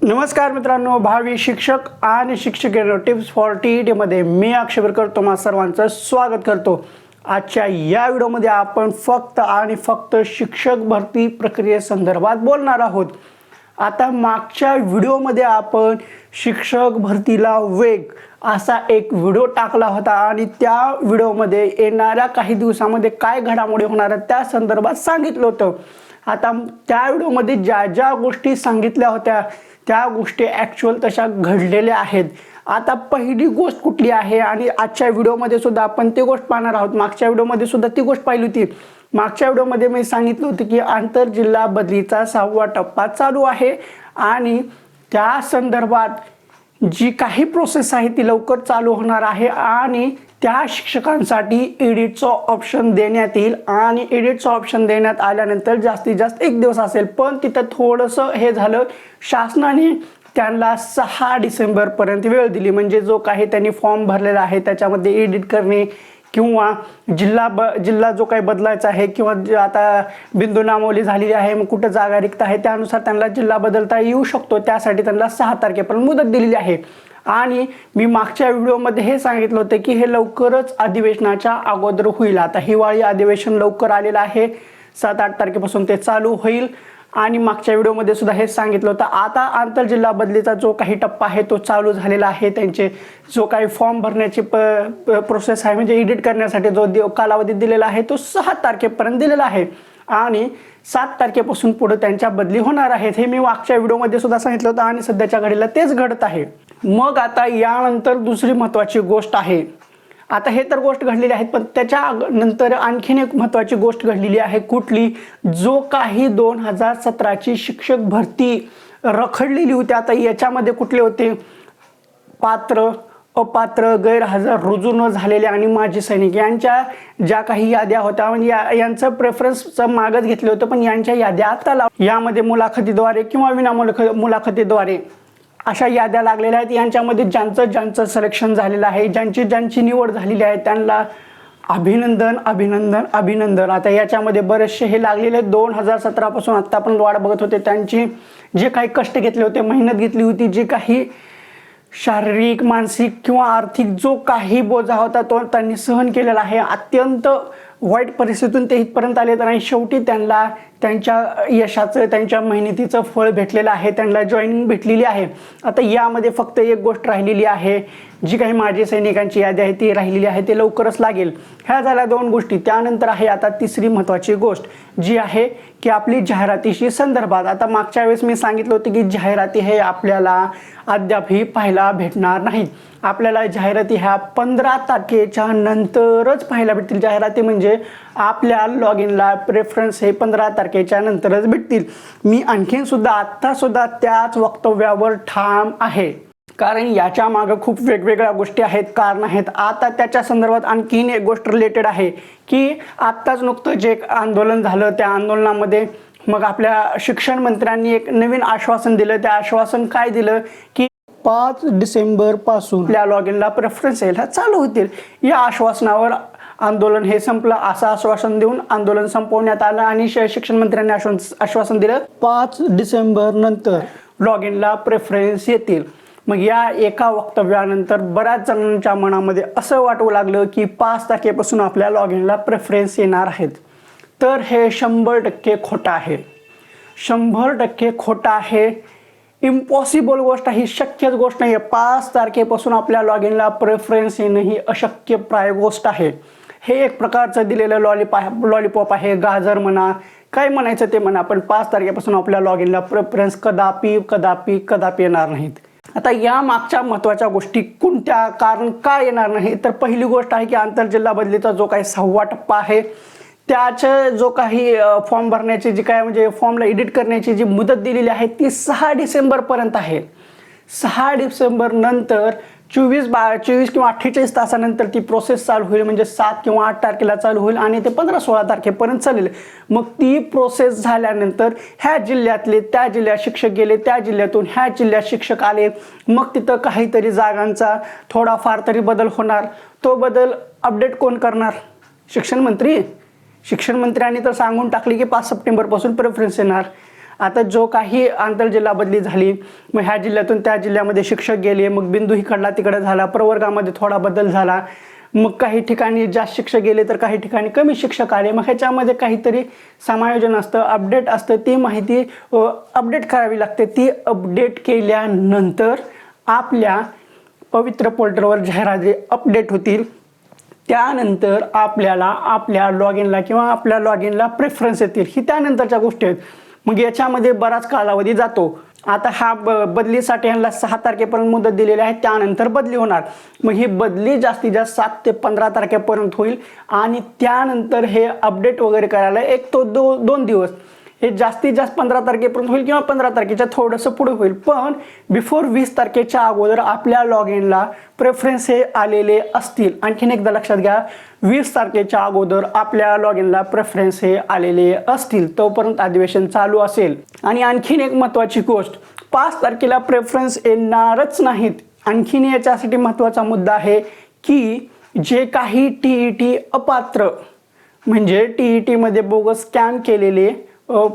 नमस्कार मित्रांनो, भावी शिक्षक आणि शिक्षकेनो टिप्स फॉर टी मध्ये मी अक्षय तुम्हा सर्वांचं स्वागत करतो। आजच्या या व्हिडिओमध्ये आपण फक्त आणि फक्त शिक्षक भरती प्रक्रियेसंदर्भात बोलणार आहोत। आता मागच्या व्हिडिओमध्ये आपण शिक्षक भरतीला वेग असा एक व्हिडिओ टाकला होता आणि त्या व्हिडिओमध्ये येणाऱ्या काही दिवसांमध्ये काय घडामोडी होणार आहेत त्या संदर्भात सांगितलं होतं। आता त्या व्हिडिओमध्ये ज्या गोष्टी सांगितल्या होत्या त्या गोष्टी ॲक्च्युअल तशा घडलेल्या आहेत। आता पहिली गोष्ट कुठली आहे आणि आजच्या व्हिडिओमध्ये सुद्धा आपण ती गोष्ट पाहणार आहोत। मागच्या व्हिडिओमध्ये सुद्धा ती गोष्ट पाहिली होती। मागच्या व्हिडिओमध्ये मी सांगितलं होतं की आंतरजिल्हा बदलीचा 6वा टप्पा चालू आहे आणि त्या संदर्भात जी काही प्रोसेस आहे ती लवकर चालू होणार आहे आणि त्या शिक्षकांसाठी एडिटचं ऑप्शन देण्यात येईल आणि एडिटचं ऑप्शन देण्यात आल्यानंतर जास्तीत जास्त 1 दिवस असेल, पण तिथं थोडंसं हे झालं, शासनाने त्यांना 6 डिसेंबरपर्यंत वेळ दिली। म्हणजे जो काही त्यांनी फॉर्म भरलेला आहे त्याच्यामध्ये एडिट करणे किंवा जिल्हा जो काही बदलायचा आहे किंवा आता बिंदू नामवली झालेली आहे, मग कुठं जागा रिक्त आहे त्यानुसार त्यांना जिल्हा बदलता येऊ शकतो। त्यासाठी त्यांना 6 तारखेपर्यंत मुदत दिलेली आहे। आणि मी मागच्या व्हिडिओमध्ये हे सांगितलं होतं की हे लवकरच अधिवेशनाच्या अगोदर होईल। आता हिवाळी अधिवेशन लवकर आलेलं आहे, 7-8 तारखेपासून ते चालू होईल आणि मागच्या व्हिडिओमध्ये सुद्धा हे सांगितलं होतं। आता आंतरजिल्हा बदलीचा जो काही टप्पा आहे तो चालू झालेला आहे। त्यांचे जो काही फॉर्म भरण्याची प्रोसेस आहे म्हणजे एडिट करण्यासाठी जो कालावधी दिलेला आहे तो 6 तारखेपर्यंत दिलेला आहे आणि 7 तारखेपासून पुढे त्यांच्या बदली होणार आहेत। हे मी मागच्या व्हिडिओमध्ये सुद्धा सांगितलं होतं आणि सध्याच्या घडीला तेच घडत आहे। मग आता यानंतर दुसरी महत्त्वाची गोष्ट आहे। आता हे तर गोष्ट घडलेली आहेत, पण त्याच्या नंतर आणखीन एक महत्त्वाची गोष्ट घडलेली आहे। कुठली? जो काही 2017ची शिक्षक भरती रखडलेली होती, आता याच्यामध्ये कुठले होते? पात्र, अपात्र, गैरहजर, रुजू न झालेले आणि माजी सैनिक यांच्या ज्या काही याद्या होत्या म्हणजे यांचं प्रेफरन्सचं मागच घेतलं होतं, पण यांच्या याद्या आता यामध्ये मुलाखतीद्वारे किंवा विना मुलाखतीद्वारे अशा याद्या लागलेल्या आहेत। यांच्यामध्ये ज्यांचं सिलेक्शन झालेलं आहे, ज्यांची निवड झालेली आहे त्यांना अभिनंदन अभिनंदन अभिनंदन। आता याच्यामध्ये बरेचसे हे लागलेले 2017 पासून आता आपण वाट बघत होते, त्यांची जे काही कष्ट घेतले होते, मेहनत घेतली होती, जे काही शारीरिक मानसिक किंवा आर्थिक जो काही बोजा होता तो त्यांनी सहन केलेला आहे। अत्यंत वाईट परिस्थितीतून ते इथपर्यंत आले आणि शेवटी त्यांना त्यांच्या यशाचं त्यांच्या मेहनतीचं फळ भेटलेलं आहे, त्यांना जॉईनिंग भेटलेली आहे। आता यामध्ये फक्त एक गोष्ट राहिलेली आहे, जी काही माजी सैनिकांची यादी आहे ती राहिलेली आहे, ते लवकरच लागेल। ह्या झाल्या 2 गोष्टी। त्यानंतर आहे आता तिसरी महत्त्वाची गोष्ट जी आहे की आपली जाहिरातीशी संदर्भात। आता मागच्या वेळेस मी सांगितलं होतं की जाहिराती हे आपल्याला अद्यापही पाहायला भेटणार नाहीत। आपल्याला जाहिराती ह्या 15 तारखेच्या नंतरच पाहायला भेटतील। जाहिराती म्हणजे आपल्या लॉग इनला प्रेफरन्स हे 15 तारखेच्या नंतरच भेटतील। मी आणखीन सुद्धा आत्ता सुद्धा त्याच वक्तव्यावर ठाम आहे, कारण याच्या मागे खूप वेगवेगळ्या गोष्टी आहेत, कारण आहेत। आता त्याच्या संदर्भात आणखीन एक गोष्ट रिलेटेड आहे की आत्ताच नुकतं जे आंदोलन झालं त्या आंदोलनामध्ये मग आपल्या शिक्षण मंत्र्यांनी एक नवीन आश्वासन दिलं। त्या आश्वासन काय दिलं की 5 डिसेंबरपासून आपल्या लॉग इनला प्रेफरन्स यायला चालू होतील। या आश्वासनावर आंदोलन हे संपलं, असं आश्वासन देऊन आंदोलन संपवण्यात आलं आणि शिक्षण मंत्र्यांनी आश्वासन दिलं 5 डिसेंबर नंतर लॉग इनला प्रेफरन्स येतील। मग या एका वक्तव्यानंतर बऱ्याच जणांच्या मनामध्ये असं वाटू लागलं की 5 तारखेपासून आपल्या लॉग इनला प्रेफरन्स येणार आहेत। तर हे 100% खोटं आहे, 100% खोटं आहे। इम्पॉसिबल गोष्ट, ही शक्यच गोष्ट नाही आहे। 5 तारखेपासून आपल्या लॉग इनला प्रेफरन्स येणं ही अशक्यप्राय गोष्ट आहे। हे एक प्रकारचं दिलेलं लॉलीपॉप आहे, गाजर म्हणा, काय म्हणायचं ते म्हणा, पण 5 तारखेपासून आपल्या लॉग इनला प्रेफरन्स कदापि कदापि कदापि येणार नाहीत। आता या मागच्या महत्त्वाच्या गोष्टी कोणत्या, कारण का येणार नाही? तर पहिली गोष्ट आहे की आंतरजिल्हा बदलीचा जो काही 6वा टप्पा आहे त्याचे जो काही फॉर्म भरण्याची जी काय म्हणजे फॉर्मला एडिट करण्याची जी मुदत दिलेली आहे ती 6 डिसेंबरपर्यंत आहे। 6 डिसेंबर नंतर 24 किंवा 48 तासानंतर ती प्रोसेस चालू होईल, म्हणजे 7 किंवा 8 तारखेला चालू होईल आणि ते 15-16 तारखेपर्यंत चालेल। मग ती प्रोसेस झाल्यानंतर ह्या जिल्ह्यातले त्या जिल्ह्यात शिक्षक गेले, त्या जिल्ह्यातून ह्या जिल्ह्यात शिक्षक आले, मग तिथं काहीतरी जागांचा थोडाफार तरी बदल होणार। तो बदल अपडेट कोण करणार? शिक्षण मंत्री। शिक्षण मंत्र्यांनी तर सांगून टाकले की 5 सप्टेंबरपासून प्रेफरन्स येणार। आता जो काही आंतरजिल्हा बदली झाली, मग ह्या जिल्ह्यातून त्या जिल्ह्यामध्ये शिक्षक गेले, मग बिंदू इकडला तिकडे झाला, प्रवर्गामध्ये थोडा बदल झाला, मग काही ठिकाणी जास्त शिक्षक गेले तर काही ठिकाणी कमी शिक्षक आले, मग ह्याच्यामध्ये काहीतरी समायोजन असतं, अपडेट असतं, ती माहिती अपडेट करावी लागते. ती अपडेट केल्यानंतर आपल्या पवित्र पोर्टलवर जाहिराती अपडेट होतील. त्यानंतर आपल्याला आपल्या लॉग इनला किंवा आपल्या लॉग इनला प्रेफरन्स येतील. ही त्यानंतरच्या गोष्टी आहेत. मग याच्यामध्ये बराच कालावधी जातो. आता हा बदलीसाठी यांना 6 तारखेपर्यंत मुदत दिलेली आहे, त्यानंतर बदली होणार. मग ही बदली जास्तीत जास्त 7 ते 15 तारखेपर्यंत होईल आणि त्यानंतर हे अपडेट वगैरे करायला 1 ते 2 दिवस, हे जास्तीत जास्त 15 तारखेपर्यंत होईल किंवा 15 तारखेच्या थोडंसं पुढे होईल. पण बिफोर 20 तारखेच्या अगोदर आपल्या लॉग इनला प्रेफरन्स हे आलेले असतील. आणखीन एकदा लक्षात घ्या, 20 तारखेच्या अगोदर आपल्या लॉग इनला प्रेफरन्स हे आलेले असतील, तोपर्यंत अधिवेशन चालू असेल. आणि आणखीन एक महत्त्वाची गोष्ट, 5 तारखेला प्रेफरन्स येणारच नाहीत. आणखीन याच्यासाठी महत्त्वाचा मुद्दा आहे की जे काही TET अपात्र, म्हणजे TETमध्ये बोगस स्कॅम केलेले,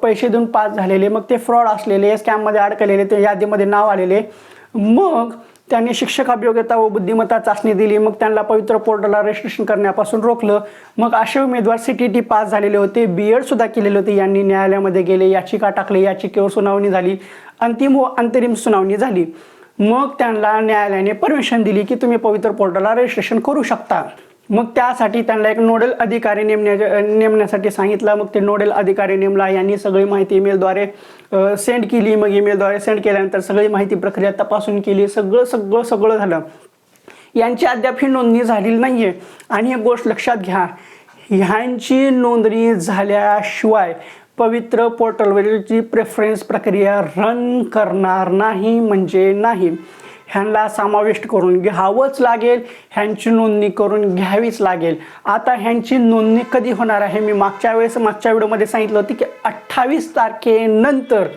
पैसे देऊन पास झालेले, मग ते फ्रॉड असलेले, स्कॅममध्ये अडकलेले, ते यादीमध्ये नाव आलेले, मग त्यांनी शिक्षक अभियोग्यता व बुद्धिमत्ता चाचणी दिली, मग त्यांना पवित्र पोर्टलला रजिस्ट्रेशन करण्यापासून रोखलं. मग असे उमेदवार CTT पास झालेले होते, BEd सुद्धा केलेले होते, यांनी न्यायालयामध्ये गेले, याचिका टाकली, याचिकेवर सुनावणी झाली, अंतरिम सुनावणी झाली. मग त्यांना न्यायालयाने परमिशन दिली की तुम्ही पवित्र पोर्टलला रजिस्ट्रेशन करू शकता. मग त्यासाठी त्यांना एक नोडल अधिकारी नेमण्यासाठी सांगितलं. मग ते नोडल अधिकारी नेमला, यांनी सगळी माहिती ईमेलद्वारे सेंड केली. मग ईमेलद्वारे सेंड केल्यानंतर सगळी माहिती प्रक्रिया तपासून केली, सगळं झालं. यांची अद्याप ही नोंदणी झालेली नाही आहे. आणि एक गोष्ट लक्षात घ्या, ह्यांची नोंदणी झाल्याशिवाय पवित्र पोर्टलवरील प्रेफरन्स प्रक्रिया रन करणार नाही म्हणजे नाही. ह्यांना समाविष्ट करून घ्यावंच लागेल, ह्यांची नोंदणी करून घ्यावीच लागेल. आता ह्यांची नोंदणी कधी होणार आहे, मी मागच्या व्हिडिओमध्ये सांगितलं होतं की 28 तारखेनंतर.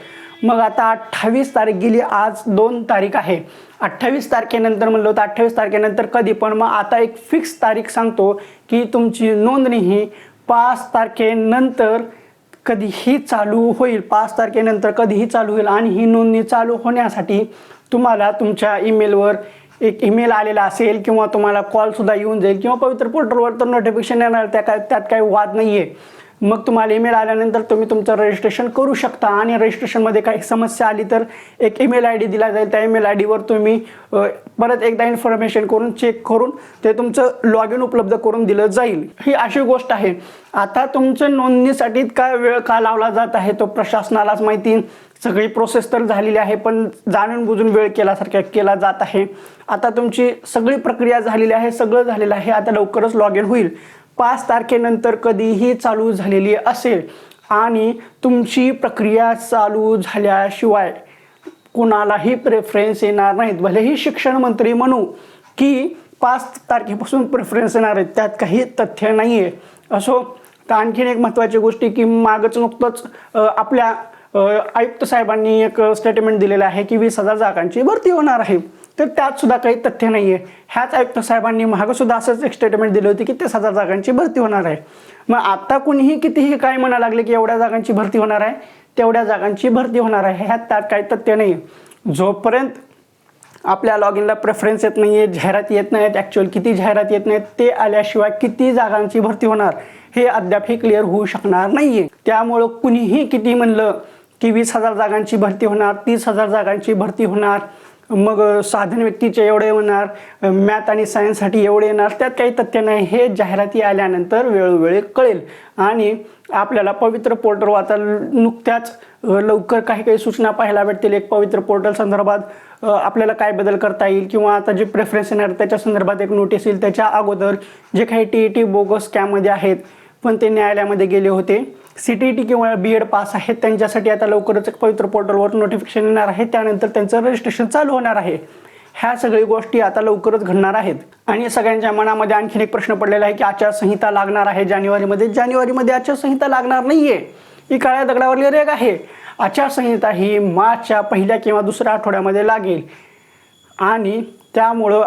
मग आता 28 तारीख गेली, आज 2 तारीख आहे. 28 तारखेनंतर म्हणलं होतं, 28 तारखेनंतर कधी, पण मग आता एक फिक्स तारीख सांगतो की तुमची नोंदणी ही 5 तारखेनंतर कधीही चालू होईल. 5 तारखेनंतर कधीही चालू होईल. आणि ही नोंदणी चालू होण्यासाठी तुम्हाला तुमच्या ईमेलवर एक ईमेल आलेला असेल किंवा तुम्हाला कॉलसुद्धा येऊन जाईल किंवा पवित्र पोर्टलवर तर नोटिफिकेशन येणार, त्यात काही वाद नाही आहे. मग तुम्हाला ईमेल आल्यानंतर तुम्ही तुमचं रजिस्ट्रेशन करू शकता. आणि रजिस्ट्रेशनमध्ये काही समस्या आली तर एक ईमेल ID दिला जाईल, त्या ईमेल IDवर तुम्ही परत एकदा इन्फॉर्मेशन करून चेक करून ते तुमचं लॉग इन उपलब्ध करून दिलं जाईल. ही अशी गोष्ट आहे. आता तुमचं नोंदणीसाठी काय वेळ का लावला जात आहे तो प्रशासनालाच माहिती. सगळी प्रोसेस तर झालेली आहे, पण जाणून बुजून वेळ केला जात आहे. आता तुमची सगळी प्रक्रिया झालेली आहे, सगळं झालेलं आहे. आता लवकरच लॉग इन होईल. 5 तारखेनंतर कधीही चालू झालेली असेल आणि तुमची प्रक्रिया चालू झाल्याशिवाय कुणालाही प्रेफरन्स येणार नाहीत. भलेही शिक्षण मंत्री म्हणू की 5 तारखेपासून प्रेफरन्स येणार आहेत, त्यात काही तथ्य नाही आहे. असो, तर आणखीन एक महत्त्वाची गोष्ट की मागच नुकतंच आपल्या आयुक्त साहेबांनी एक स्टेटमेंट दिलेलं आहे की 20,000 जागांची भरती होणार आहे. तर त्यात सुद्धा काही तथ्य नाही आहे. ह्याच आयुक्त साहेबांनी मागं सुद्धा असंच एक स्टेटमेंट दिलं होती की 30,000 जागांची भरती होणार आहे. मग आता कुणीही कितीही काय म्हणायला लागले की एवढ्या जागांची भरती होणार आहे, तेवढ्या जागांची भरती होणार आहे, ह्यात त्यात काही तथ्य नाही. जोपर्यंत आपल्या लॉग इनला प्रेफरन्स येत नाही आहे, जाहिराती येत नाहीत, ॲक्च्युअल किती जाहिराती येत नाहीत, ते आल्याशिवाय किती जागांची भरती होणार हे अद्यापही क्लिअर होऊ शकणार नाही आहे. त्यामुळं कुणीही किती म्हणलं की 20,000 जागांची भरती होणार, 30,000 जागांची भरती होणार, मग साधारण व्यक्तीचे एवढे होणार, मॅथ आणि सायन्ससाठी एवढे येणार, त्यात काही तथ्य नाही. हे जाहिराती आल्यानंतर वेळोवेळी कळेल. आणि आपल्याला पवित्र पोर्टल आता नुकत्याच लवकर काही सूचना पाहायला भेटतील. एक पवित्र पोर्टल संदर्भात आपल्याला काय बदल करता येईल किंवा आता जे प्रेफरन्स येणार त्याच्या संदर्भात एक नोटीस येईल. त्याच्या अगोदर जे काही TET बोगस स्कॅममध्ये आहेत पण ते न्यायालयामध्ये गेले होते, CTT किंवा BEd पास आहेत, त्यांच्यासाठी आता लवकरच एक पवित्र पोर्टलवर नोटिफिकेशन येणार आहे. त्यानंतर त्यांचं रजिस्ट्रेशन चालू होणार आहे. ह्या सगळ्या गोष्टी आता लवकरच घडणार आहेत. आणि सगळ्यांच्या मनामध्ये आणखीन एक प्रश्न पडलेला आहे की आचारसंहिता लागणार आहे जानेवारीमध्ये आचारसंहिता लागणार नाहीये. ही काळ्या दगडावरली रेग आहे. आचारसंहिता ही मार्चच्या पहिल्या किंवा दुसऱ्या आठवड्यामध्ये लागेल. आणि त्यामुळं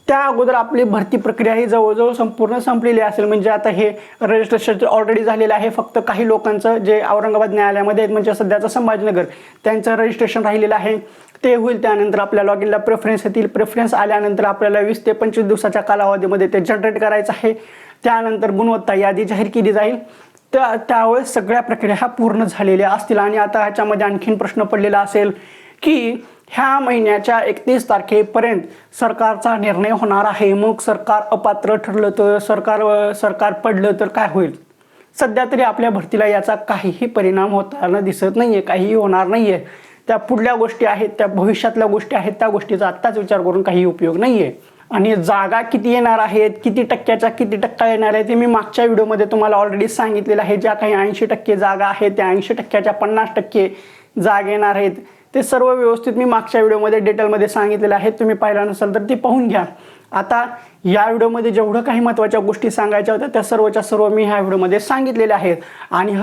त्या अगोदर आपली भरती प्रक्रिया ही जवळजवळ संपूर्ण संपलेली असेल. म्हणजे आता हे रजिस्ट्रेशन ऑलरेडी झालेलं आहे. फक्त काही लोकांचं जे औरंगाबाद न्यायालयामध्ये आहेत, म्हणजे सध्याचं संभाजीनगर, त्यांचं रजिस्ट्रेशन राहिलेलं आहे ते होईल. त्यानंतर आपल्या लॉग इनला प्रेफरन्स येतील. प्रेफरन्स आल्यानंतर आपल्याला 20 ते 25 दिवसाच्या कालावधीमध्ये ते जनरेट करायचं आहे. त्यानंतर गुणवत्ता यादी जाहीर केली जाईल. त्यावेळेस सगळ्या प्रक्रिया ह्या पूर्ण झालेल्या असतील. आणि आता ह्याच्यामध्ये आणखीन प्रश्न पडलेला असेल की ह्या महिन्याच्या 31 तारखेपर्यंत सरकारचा निर्णय होणार आहे. मग सरकार अपात्र ठरलं तर, सरकार पडलं तर काय होईल? सध्या तरी आपल्या भरतीला याचा काहीही परिणाम होताना दिसत नाहीये, काहीही होणार नाहीये. त्या पुढल्या गोष्टी आहेत, त्या भविष्यातल्या गोष्टी आहेत, त्या गोष्टीचा आत्ताच विचार करून काही उपयोग नाहीये. आणि जागा किती येणार आहेत, किती टक्क्याच्या किती टक्का येणार आहे ते मी मागच्या व्हिडिओमध्ये तुम्हाला ऑलरेडी सांगितलेलं आहे. ज्या काही 80% जागा आहेत त्या 80%च्या 50% जागा येणार आहेत. ते सर्व व्यवस्थित मी मागच्या व्हिडिओमध्ये डिटेलमध्ये सांगितलेलं आहे. तुम्ही पाहिला नसेल तर ते पाहून घ्या. आता या व्हिडिओमध्ये जेवढं काही महत्त्वाच्या गोष्टी सांगायच्या होत्या त्या सर्वच्या सर्व मी ह्या व्हिडिओमध्ये सांगितलेल्या आहेत. आणि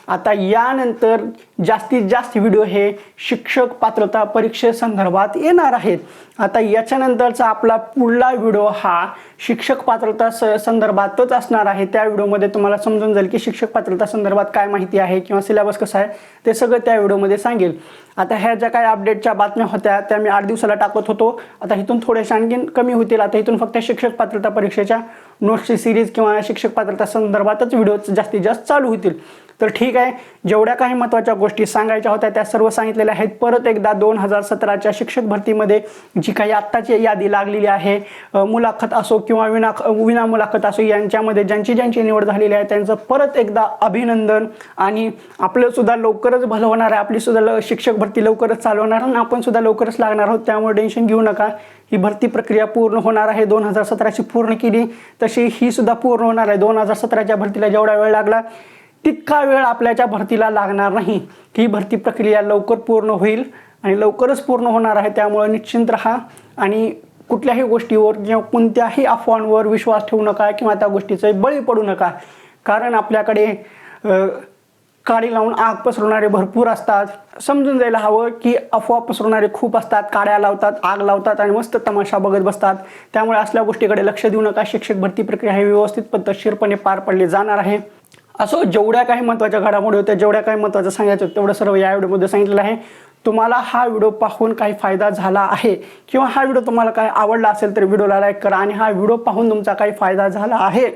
आता यानंतर जास्तीत जास्त व्हिडिओ हे शिक्षक पात्रता परीक्षेसंदर्भात येणार आहेत. आता याच्यानंतरचा आपला पुढला व्हिडिओ हा शिक्षक पात्रता संदर्भातच असणार आहे. त्या व्हिडिओमध्ये तुम्हाला समजून जाईल की शिक्षक पात्रता संदर्भात काय माहिती आहे किंवा सिलेबस कसा आहे ते सगळं त्या व्हिडिओमध्ये सांगेल. आता ह्या ज्या काही अपडेटच्या बातम्या होत्या त्या मी 8 दिवसाला टाकत होतो. आता इथून थोड्याशा आणखीन कमी होतील. आता इथून फक्त शिक्षक पात्रता परीक्षेच्या नोट्सची सिरीज किंवा शिक्षक पात्रता संदर्भातच व्हिडिओ जास्तीत जास्त चालू होतील. तर ठीक आहे, जेवढ्या काही महत्त्वाच्या गोष्टी सांगायच्या होत्या त्या सर्व सांगितलेल्या आहेत. परत एकदा 2017च्या शिक्षक भरतीमध्ये जी काही आत्ताची यादी लागलेली आहे, मुलाखत असो किंवा विना मुलाखत असो, यांच्यामध्ये ज्यांची निवड झालेली आहे त्यांचं परत एकदा अभिनंदन. आणि आपलं सुद्धा लवकरच भलं होणार आहे. आपली सुद्धा शिक्षक भरती लवकरच चालू होणार आणि आपण सुद्धा लवकरच लागणार आहोत. त्यामुळे टेन्शन घेऊ नका. ही भरती प्रक्रिया पूर्ण होणार आहे. 2017ची पूर्ण केली तशी ही सुद्धा पूर्ण होणार आहे. 2017च्या भरतीला जेवढा वेळ लागला तितका वेळ आपल्याच्या भरतीला लागणार नाही. ही भरती प्रक्रिया लवकर पूर्ण होईल आणि लवकरच पूर्ण होणार आहे. त्यामुळे निश्चिंत राहा आणि कुठल्याही गोष्टीवर किंवा कोणत्याही अफवांवर विश्वास ठेवू नका किंवा त्या गोष्टीचे बळी पडू नका. कारण आपल्याकडे काडी लावून आग पसरवणारे भरपूर असतात. समजून जायला हवं की अफवा पसरवणारे खूप असतात. काड्या लावतात, आग लावतात आणि मस्त तमाशा बघत बसतात. त्यामुळे असल्या गोष्टीकडे लक्ष देऊ नका. शिक्षक भरती प्रक्रिया ही व्यवस्थित पद्धतशीरपणे पार पडली जाणार आहे. असो, जेवढ्या काही महत्त्वाच्या घडामोडी होत्या, जेवढ्या काही महत्त्वाचं सांगायचं तेवढं सर्व या व्हिडिओमध्ये सांगितलेलं आहे. तुम्हाला हा व्हिडिओ पाहून काही फायदा झाला आहे किंवा हा व्हिडिओ तुम्हाला काय आवडला असेल तर व्हिडिओला लाईक करा. आणि हा व्हिडिओ पाहून तुमचा काही फायदा झाला आहे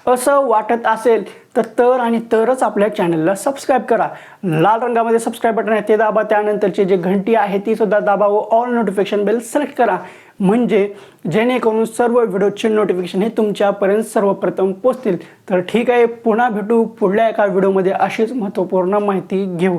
असं वाटत असेल तर आणि तरच आपल्या चॅनलला सबस्क्राईब करा. लाल रंगामध्ये सबस्क्राईब बटन आहे ते दाबा. त्यानंतरची जी घंटी आहे ती सुद्धा दाबा व ऑल नोटिफिकेशन बेल सिलेक्ट करा. म्हणजे जेणेकरून सर्व व्हिडिओचे नोटिफिकेशन हे तुमच्यापर्यंत सर्वप्रथम पोहोचतील. तर ठीक आहे, पुन्हा भेटू पुढल्या एका व्हिडिओमध्ये अशीच महत्त्वपूर्ण माहिती घेऊ.